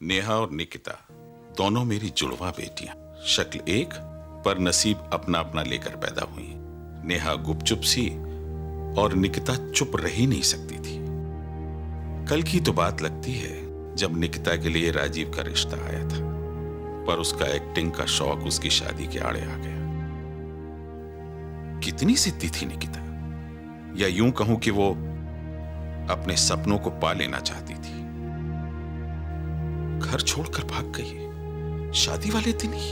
नेहा और निकिता दोनों मेरी जुड़वा बेटियां, शक्ल एक पर नसीब अपना अपना लेकर पैदा हुई। नेहा गुपचुप सी और निकिता चुप रह ही नहीं सकती थी। कल की तो बात लगती है जब निकिता के लिए राजीव का रिश्ता आया था, पर उसका एक्टिंग का शौक उसकी शादी के आड़े आ गया। कितनी जिद्दी थी निकिता, या यूं कहूं कि वो अपने सपनों को पा लेना चाहती थी। घर छोड़कर भाग गई शादी वाले दिन ही।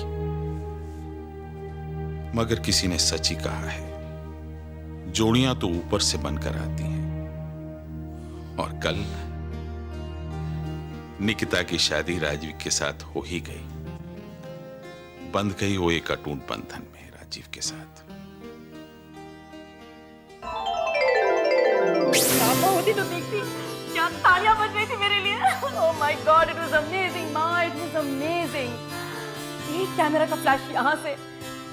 मगर किसी ने सच ही कहा है, जोड़ियां तो ऊपर से बनकर आती हैं। और कल निकिता की शादी राजीव के साथ हो ही गई। बंध गई वो एक अटूट बंधन में राजीव के साथ। पापा होती तो देखती क्या तालियां बज रही थी मेरे लिए। Oh my God, it was amazing माँ, इट वाज अमेजिंग। एक कैमरा का फ्लैश यहाँ से,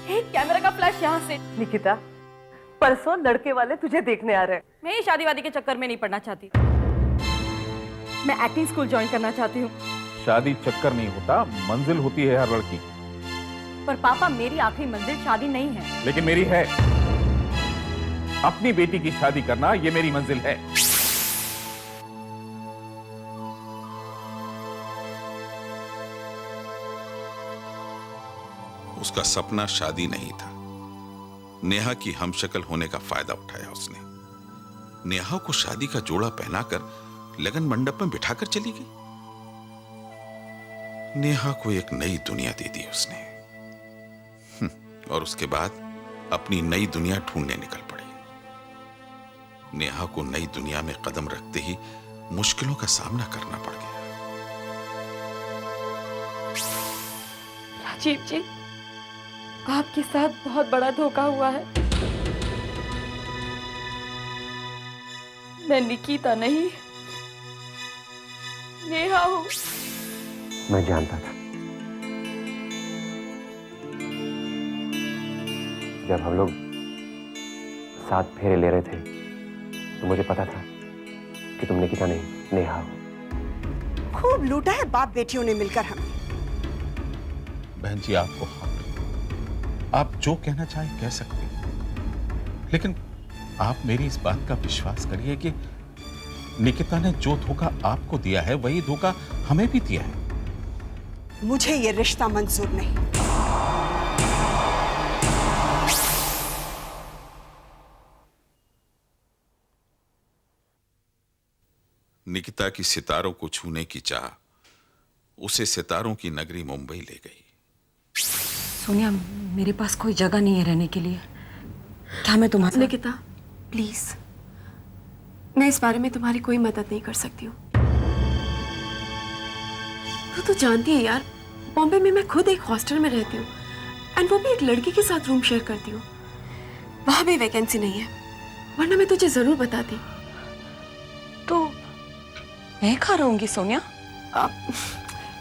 एक कैमरा का फ्लैश यहाँ से। निकिता, परसों लड़के वाले तुझे देखने आ रहे हैं। मैं ये शादी वादी के चक्कर में नहीं पड़ना चाहती। मैं एक्टिंग स्कूल ज्वाइन करना चाहती हूँ। शादी चक्कर नहीं होता, मंजिल होती है हर लड़की। पर पापा, मेरी आखिरी मंजिल शादी नहीं है। लेकिन मेरी है। अपनी बेटी की शादी करना ये मेरी मंजिल है। उसका सपना शादी नहीं था। नेहा की हमशक्ल होने का फायदा उठाया उसने। नेहा को शादी का जोड़ा पहनाकर लगन मंडप में बिठाकर चली गई। नेहा को एक नई दुनिया दे दी उसने। और उसके बाद अपनी नई दुनिया ढूंढने निकल पड़ी। नेहा को नई दुनिया में कदम रखते ही मुश्किलों का सामना करना पड़ गया। राजीव जी, आपके साथ बहुत बड़ा धोखा हुआ है। मैं निकिता नहीं, नेहा हूं। मैं जानता था। जब हम लोग साथ फेरे ले रहे थे तो मुझे पता था कि तुम निकिता नहीं, नेहा हो। खूब लूटा है बाप बेटियों ने मिलकर हमें। बहन जी, आपको आप जो कहना चाहें कह सकते हैं, लेकिन आप मेरी इस बात का विश्वास करिए कि निकिता ने जो धोखा आपको दिया है वही धोखा हमें भी दिया है। मुझे ये रिश्ता मंजूर नहीं। निकिता की सितारों को छूने की चाह उसे सितारों की नगरी मुंबई ले गई। सोनिया, मेरे पास कोई जगह नहीं है रहने के लिए। क्या मैं तुम्हारे निकिता, प्लीज, मैं इस बारे में तुम्हारी कोई मदद नहीं कर सकती हूँ। तू जानती है यार, बॉम्बे में मैं खुद एक हॉस्टल में रहती हूँ, एंड वो भी एक लड़की के साथ रूम शेयर करती हूँ। वहां भी वैकेंसी नहीं है, वरना मैं तुझे जरूर बताती। तो मैं कहाँ रहूंगी सोनिया?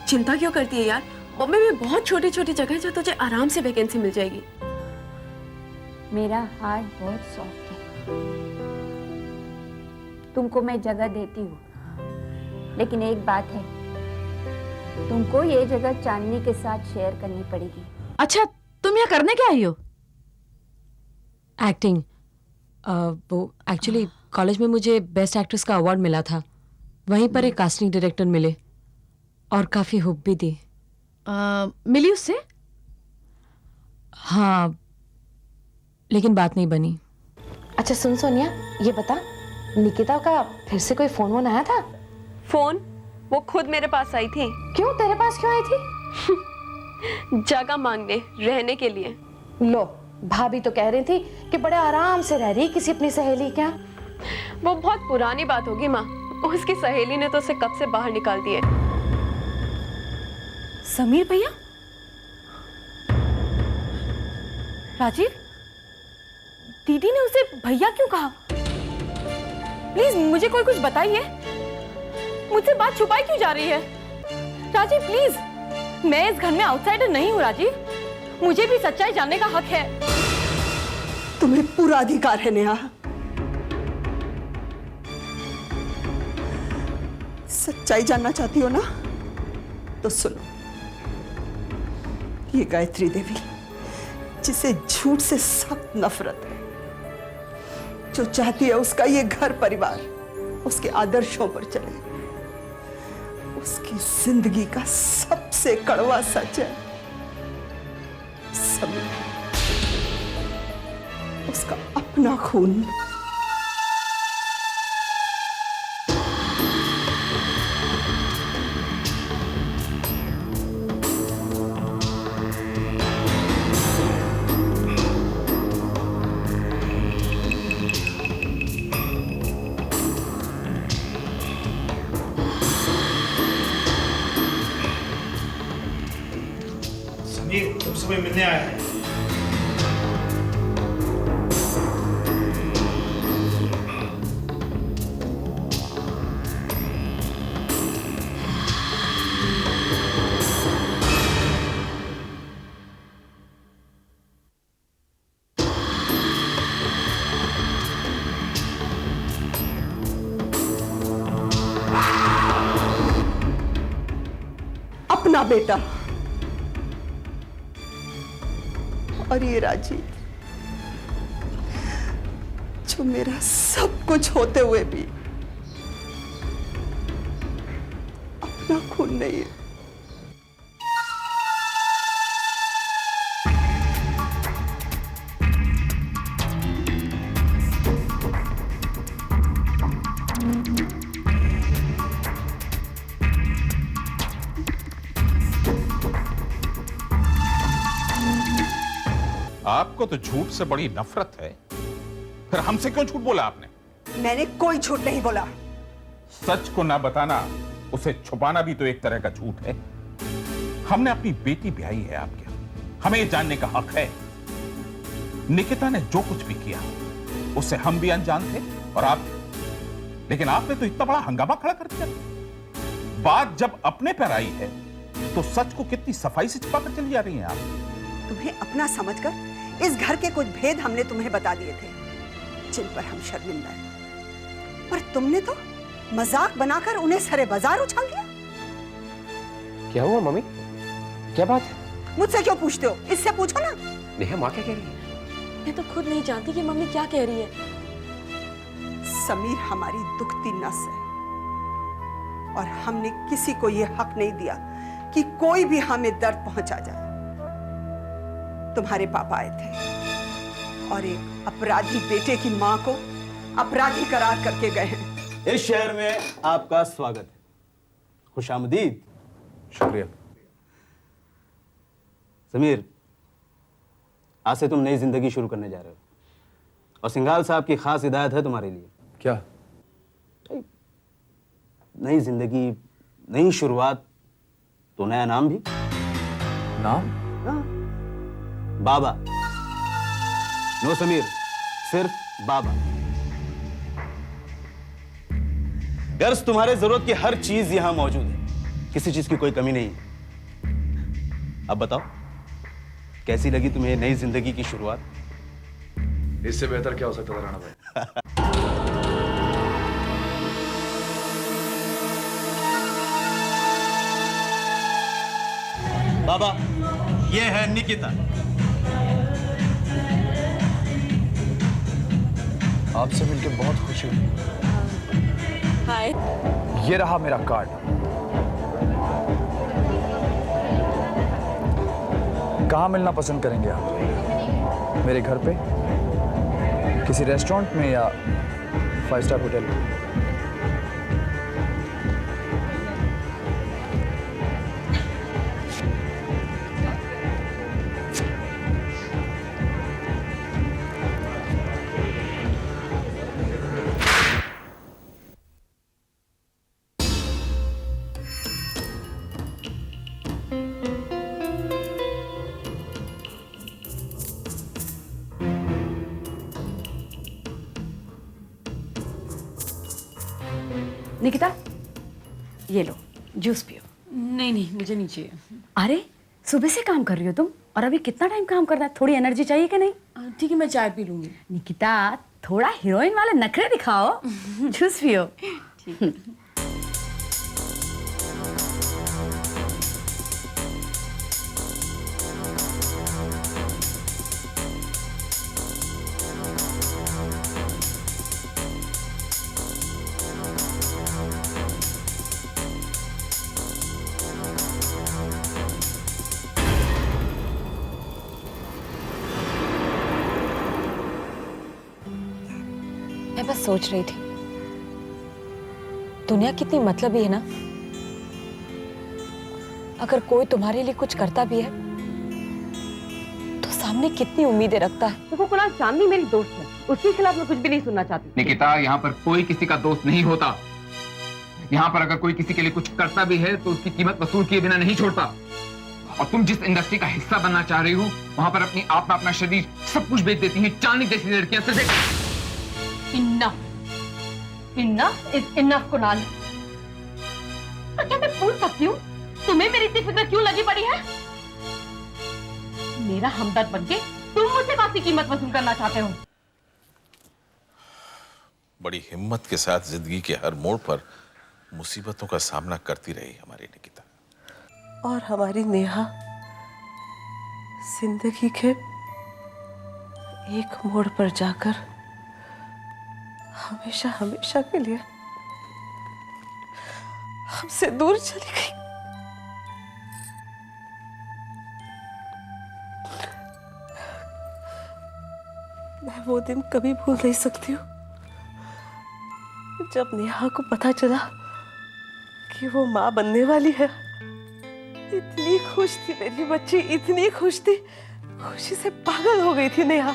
चिंता क्यों करती है यार, बॉम्बे में बहुत छोटी छोटी जगह है जहाँ तुझे आराम से वैकेंसी मिल जाएगी। मेरा हार्ट बहुत सॉफ्ट है, तुमको मैं जगह देती हूँ, लेकिन एक बात है, तुमको ये जगह चांदनी के साथ शेयर करनी पड़ेगी। अच्छा, तुम यहाँ करने क्या आई हो? एक्टिंग। वो एक्चुअली कॉलेज में मुझे बेस्ट एक्ट्रेस का अवार्ड मिला था। वहीं पर एक कास्टिंग डायरेक्टर मिले और काफी हुप भी दी। मिली उससे? हाँ, लेकिन बात नहीं बनी। अच्छा सुन सोनिया, ये बता, निकिता का फिर से कोई फोन वोन आया था? फोन? वो खुद मेरे पास आई थी। क्यों, तेरे पास क्यों आई थी? जगह मांगने, रहने के लिए। लो, भाभी तो कह रही थी कि बड़े आराम से रह रही किसी अपनी सहेली क्या। वो बहुत पुरानी बात होगी माँ, उसकी सहेली ने तो उसे कब से बाहर निकाल दिए। समीर भैया? राजीव, दीदी ने उसे भैया क्यों कहा? प्लीज मुझे कोई कुछ बताइए, मुझसे बात छुपाई क्यों जा रही है? राजीव प्लीज, मैं इस घर में आउटसाइडर नहीं हूँ राजीव, मुझे भी सच्चाई जानने का हक है। तुम्हें पूरा अधिकार है नेहा। सच्चाई जानना चाहती हो ना, तो सुनो, ये गायत्री देवी जिसे झूठ से सख्त नफरत है, जो चाहती है उसका ये घर परिवार उसके आदर्शों पर चले, उसकी जिंदगी का सबसे कड़वा सच है समीर, उसका अपना खून। समीर तुमसे मैं मिलने आया है। अपना बेटा और ये राजीव जो मेरा सब कुछ होते हुए भी अपना खून नहीं है। आपको तो झूठ से बड़ी नफरत है, फिर हमसे क्यों झूठ बोला आपने? मैंने कोई झूठ नहीं बोला। सच को ना बताना, उसे छुपाना भी तो एक तरह का झूठ है। हमने अपनी बेटी ब्याही है आपके, हमें ये जानने का हक है। निकिता ने जो कुछ भी किया उससे हम भी अनजान थे और आप, लेकिन आपने तो इतना बड़ा हंगामा खड़ा कर दिया। बात जब अपने पर आई है तो सच को कितनी सफाई से छुपाकर चली जा रही हैं आप। तुम्हें अपना समझकर इस घर के कुछ भेद हमने तुम्हें बता दिए थे जिन पर हम शर्मिंदा हैं, पर तुमने तो मजाक बनाकर उन्हें सरे बाजार उछाल दिया। क्या हुआ मम्मी? क्या बात है? मुझसे क्यों पूछते हो? इससे पूछो ना। नेहा माँ क्या कह रही है? मैं तो खुद नहीं जानती कि मम्मी क्या कह रही है। समीर हमारी दुखती नस है और हमने किसी को यह हक नहीं दिया कि कोई भी हमें दर्द पहुंचा जाए। तुम्हारे पापा आए थे और एक अपराधी बेटे की मां को अपराधी करार करके गए हैं। इस शहर में आपका स्वागत है, खुशामदीद। शुक्रिया। समीर, आज से तुम नई जिंदगी शुरू करने जा रहे हो और सिंघाल साहब की खास हिदायत है तुम्हारे लिए। क्या? नई जिंदगी, नई शुरुआत, तो नया नाम भी। नाम? हाँ, बाबा। नो समीर, सिर्फ बाबा। गर्ज तुम्हारे जरूरत की हर चीज यहां मौजूद है, किसी चीज की कोई कमी नहीं है। अब बताओ, कैसी लगी तुम्हें नई जिंदगी की शुरुआत? इससे बेहतर क्या हो सकता था राणा भाई? बाबा, ये है निकिता। आपसे मिलकर बहुत खुशी हुई। हाय। ये रहा मेरा कार्ड। कहाँ मिलना पसंद करेंगे आप? मेरे घर पे, किसी रेस्टोरेंट में या 5 स्टार होटल में? निकिता, ये लो जूस पियो। नहीं नहीं, मुझे नहीं चाहिए। अरे सुबह से काम कर रही हो तुम, और अभी कितना टाइम काम करना है? थोड़ी एनर्जी चाहिए कि नहीं? ठीक है, मैं चाय पी लूंगी। निकिता, थोड़ा हीरोइन वाले नखरे दिखाओ। जूस पियो। ठीक है। मैं बस सोच रही थी, दुनिया कितनी मतलबी है ना। अगर कोई तुम्हारे लिए कुछ करता भी है तो सामने कितनी उम्मीदें रखता है। देखो कुणाल, चांदनी मेरी दोस्त है, उसके खिलाफ मैं कुछ भी नहीं सुनना चाहती। निकिता, यहाँ पर कोई किसी का दोस्त नहीं होता। यहाँ पर अगर कोई किसी के लिए कुछ करता भी है तो उसकी कीमत वसूल किए बिना नहीं छोड़ता। और तुम जिस इंडस्ट्री का हिस्सा बनना चाह रही हो, वहां पर अपनी आत्मा, अपना शरीर, सब कुछ बेच देती हैं चांदनी जैसी लड़कियां। Enough is enough Kunal. और क्या मैं पूछ सकती हूँ, तुम्हें मेरी इतनी फिक्र क्यों लगी पड़ी है? मेरा हमदर्द बनके तुम मुझसे कौन सी कीमत वसूल करना चाहते हो? बड़ी हिम्मत के साथ जिंदगी के हर मोड़ पर मुसीबतों का सामना करती रही हमारी निकिता। और हमारी नेहा जिंदगी के एक मोड़ पर जाकर हमेशा हमेशा के लिए हमसे दूर चली गई। मैं वो दिन कभी भूल नहीं सकती हूँ जब नेहा को पता चला कि वो माँ बनने वाली है। इतनी खुश थी मेरी बच्ची, इतनी खुश थी, खुशी से पागल हो गई थी नेहा।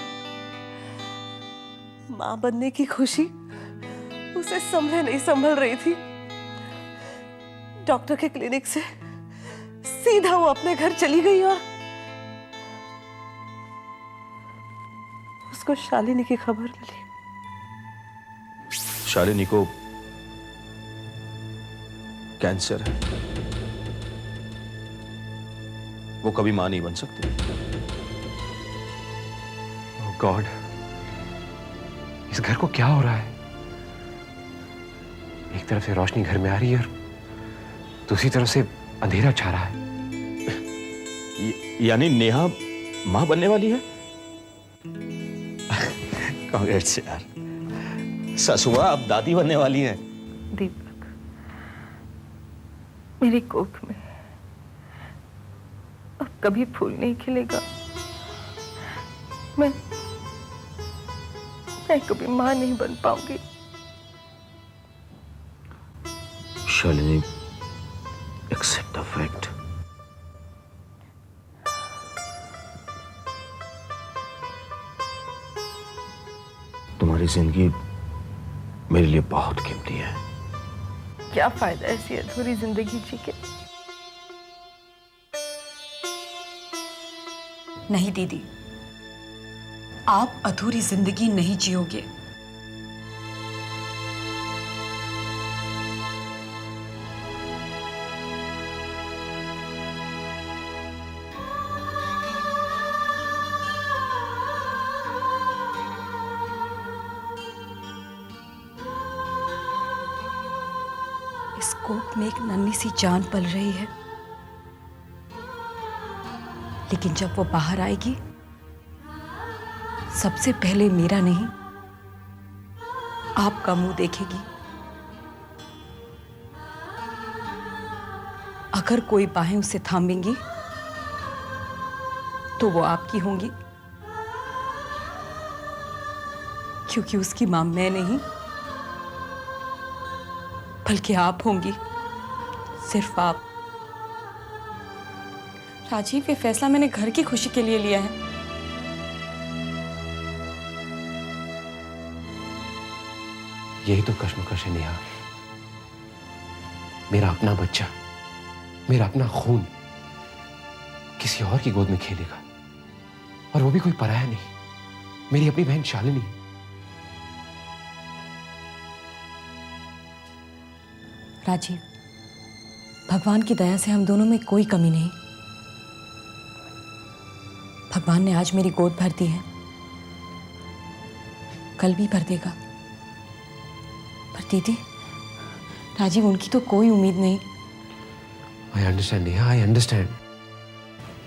माँ बनने की खुशी उसे नहीं संभल रही थी। डॉक्टर के क्लिनिक से सीधा वो अपने घर चली गई और उसको शालिनी की खबर मिली। शालिनी को कैंसर है, वो कभी मां नहीं बन सकती। ओह गॉड, इस घर को क्या हो रहा है? एक तरफ से रोशनी घर में आ रही है और दूसरी तरफ से अंधेरा छा रहा है। यानी नेहा मां बनने वाली है? कांग्रेट्स यार, ससुआ अब दादी बनने वाली है। दीपक, मेरी कोख में अब कभी फूल नहीं खिलेगा। मैं कभी मां नहीं बन पाऊंगी। Shalini, accept the fact. तुम्हारी जिंदगी मेरे लिए बहुत कीमती है। क्या फायदा ऐसी अधूरी जिंदगी जी के? नहीं दीदी, आप अधूरी जिंदगी नहीं जियोगे। इस कोख में एक नन्ही सी जान पल रही है, लेकिन जब वो बाहर आएगी सबसे पहले मेरा नहीं, आपका मुंह देखेगी। अगर कोई बाहें उसे थामेंगी तो वो आपकी होंगी, क्योंकि उसकी मां मैं नहीं बल्कि आप होंगी, सिर्फ आप। राजीव, ये फैसला मैंने घर की खुशी के लिए लिया है। यही तो कश्मकश है नेहा। मेरा अपना बच्चा, मेरा अपना खून किसी और की गोद में खेलेगा, और वो भी कोई पराया नहीं, मेरी अपनी बहन शालिनी। राजीव, भगवान की दया से हम दोनों में कोई कमी नहीं। भगवान ने आज मेरी गोद भर दी है, कल भी भर देगा। पर दीदी, राजीव, उनकी तो कोई उम्मीद नहीं। I understand Neha, I understand,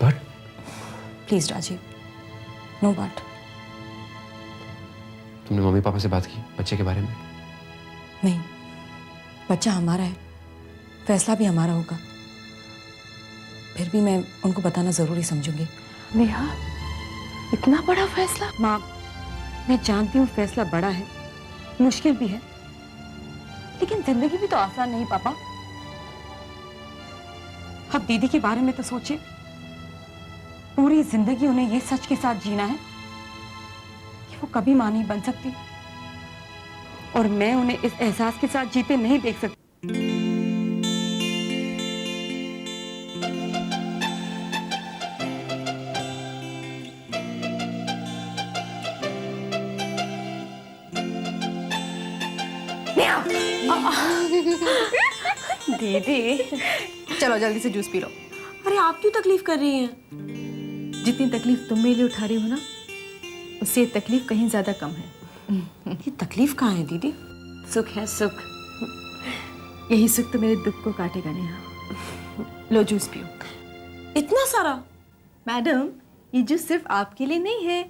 but please Rajeev, no but. तुमने मम्मी पापा से बात की बच्चे के बारे में? नहीं, बच्चा हमारा है, फैसला भी हमारा होगा। फिर भी मैं उनको बताना जरूरी समझूंगी। नेहा, इतना बड़ा फैसला? माँ, मैं जानती हूँ फैसला बड़ा है, मुश्किल भी है, लेकिन जिंदगी भी तो आसान नहीं पापा। अब दीदी के बारे में तो सोचिए, पूरी जिंदगी उन्हें ये सच के साथ जीना है कि वो कभी मां नहीं बन सकती, और मैं उन्हें इस एहसास के साथ जीते नहीं देख सकती। दीदी चलो जल्दी से जूस पी लो। अरे आप क्यों तकलीफ कर रही हैं? जितनी तकलीफ तुम मेरे लिए उठा रही हो ना, उससे तकलीफ कहीं ज्यादा कम है। ये तकलीफ कहाँ है दीदी? सुख है सुख, यही सुख तो मेरे दुख को काटेगा नेहा। लो जूस पियो। इतना सारा? मैडम, ये जूस सिर्फ आपके लिए नहीं है,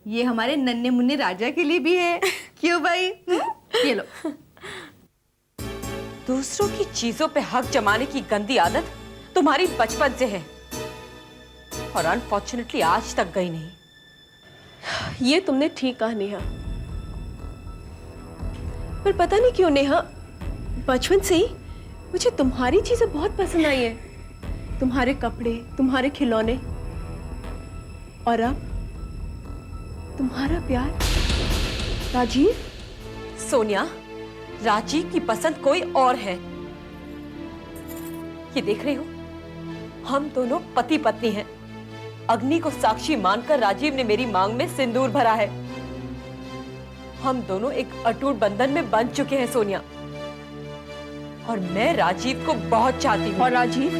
ये हमारे नन्हे मुन्ने राजा के लिए भी है। क्यों भाई? ये लो। दूसरों की चीजों पे हक जमाने की गंदी आदत तुम्हारी बचपन से है, और अनफॉर्चुनेटली आज तक गई नहीं। ये तुमने ठीक कहा नेहा, पर पता नहीं क्यों नेहा, बचपन से ही मुझे तुम्हारी चीजें बहुत पसंद आई है। तुम्हारे कपड़े, तुम्हारे खिलौने, और अब तुम्हारा प्यार। राजीव? सोनिया, राजीव की पसंद कोई और है। ये देख रही हो, हम दोनों पति पत्नी हैं। अग्नि को साक्षी मानकर राजीव ने मेरी मांग में सिंदूर भरा है। हम दोनों एक अटूट बंधन में बंध चुके हैं सोनिया, और मैं राजीव को बहुत चाहती हूँ। और राजीव?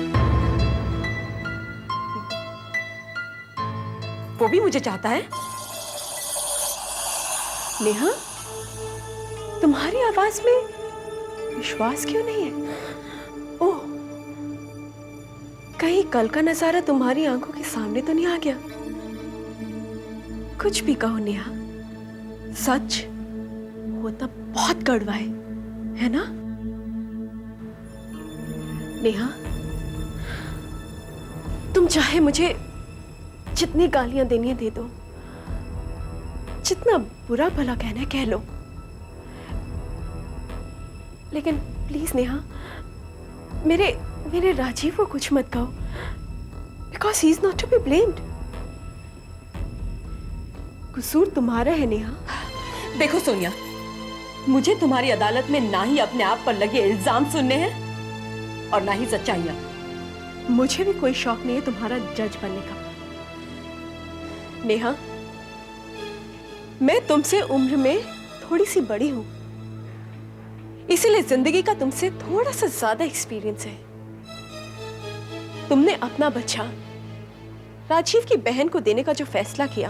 वो भी मुझे चाहता है। नेहा, तुम्हारी आवाज में विश्वास क्यों नहीं है? ओह, कहीं कल का नजारा तुम्हारी आंखों के सामने तो नहीं आ गया? कुछ भी कहो नेहा, सच होता बहुत कड़वा है ना? नेहा, तुम चाहे मुझे जितनी गालियां देनी है दे दो, जितना बुरा भला कहना है कह लो, लेकिन प्लीज नेहा, मेरे राजीव को कुछ मत कहो, because he is not to be blamed. कसूर तुम्हारा है नेहा। देखो सोनिया, मुझे तुम्हारी अदालत में ना ही अपने आप पर लगे इल्जाम सुनने हैं और ना ही सच्चाइयां। मुझे भी कोई शौक नहीं है तुम्हारा जज बनने का। नेहा, मैं तुमसे उम्र में थोड़ी सी बड़ी हूं, इसीलिए जिंदगी का तुमसे थोड़ा सा ज्यादा एक्सपीरियंस है। तुमने अपना बच्चा राजीव की बहन को देने का जो फैसला किया,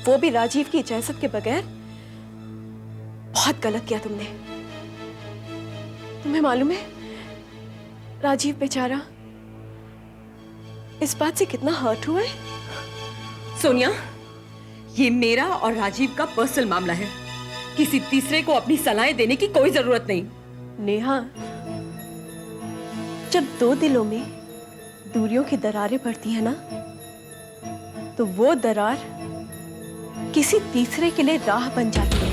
वो भी राजीव की इजाजत के बगैर, बहुत गलत किया तुमने। तुम्हें मालूम है राजीव बेचारा इस बात से कितना हर्ट हुआ है? सोनिया, ये मेरा और राजीव का पर्सनल मामला है, किसी तीसरे को अपनी सलाहें देने की कोई जरूरत नहीं। नेहा, जब दो दिलों में दूरियों की दरारें पड़ती हैं ना, तो वो दरार किसी तीसरे के लिए राह बन जाती है,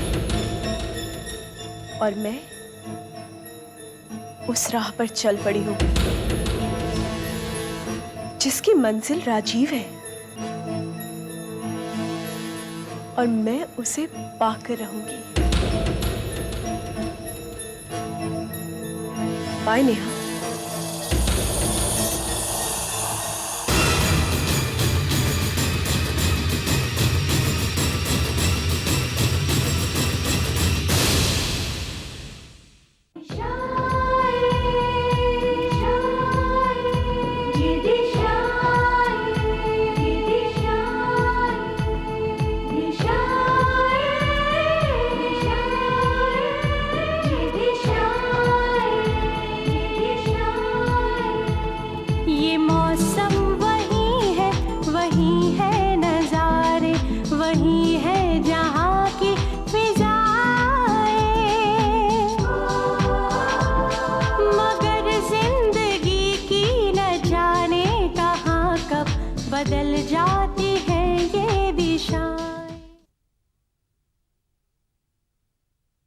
और मैं उस राह पर चल पड़ी हूं, जिसकी मंजिल राजीव है, और मैं उसे पाकर रहूंगी। बाय नेहा। बदल जाती है ये दिशा।